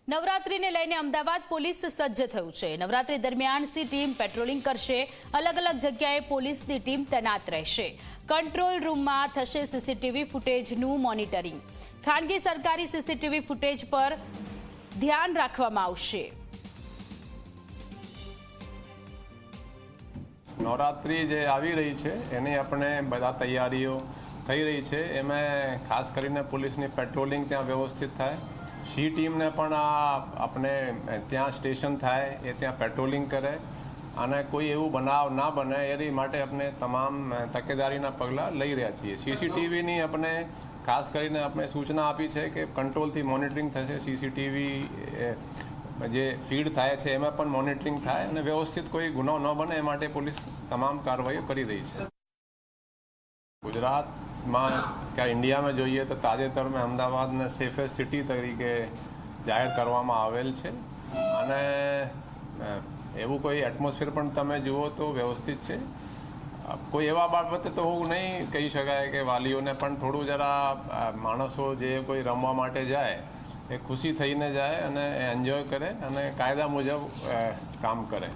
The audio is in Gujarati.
નવરાત્રીને લઈને અમદાવાદ પોલીસ સજ્જ થયું છે। નવરાત્રી દરમિયાન સી ટીમ પેટ્રોલિંગ કરશે। અલગ અલગ જગ્યાએ પોલીસની ટીમ તૈનાત રહેશે। કંટ્રોલ રૂમમાં થશે સીસીટીવી ફૂટેજનું મોનિટરિંગ। ખાનગી સરકારી સીસીટીવી ફૂટેજ પર ધ્યાન રાખવામાં આવશે। નવરાત્રી જે આવી રહી છે એની આપણે બધા તૈયારીઓ થઈ રહી છે। એમાં ખાસ કરીને પોલીસની પેટ્રોલિંગ ત્યાં વ્યવસ્થિત થાય। સી ટીમને પણ આપણે ત્યાં સ્ટેશન થાય એ ત્યાં પેટ્રોલિંગ કરે અને કોઈ એવું બનાવ ના બને એ માટે આપણે તમામ તકેદારીના પગલાં લઈ રહ્યા છીએ। સીસીટીવીની આપણે ખાસ કરીને આપણે સૂચના આપી છે કે કંટ્રોલથી મોનિટરિંગ થશે। સીસીટીવી જે ફીડ થાય છે એમાં પણ મોનિટરિંગ થાય અને વ્યવસ્થિત કોઈ ગુનો ન બને એ માટે પોલીસ તમામ કાર્યવાહીઓ કરી રહી છે। ગુજરાતમાં क्या इंडिया में જોઈએ તો તાજેતરમાં અમદાવાદને સેફેસ્ટ સિટી તરીકે જાહેર કરવામાં આવેલ છે અને એવું કોઈ એટમોસ્ફિયર પણ તમે જુઓ તો વ્યવસ્થિત છે। કોઈ એવા બાબતે તો હું નહીં કહી શકાય કે વાલીઓને પણ થોડું જરા માણસો જે કોઈ રમવા માટે જાય એ ખુશી થઈને જાય અને એન્જોય કરે અને કાયદા મુજબ કામ કરે।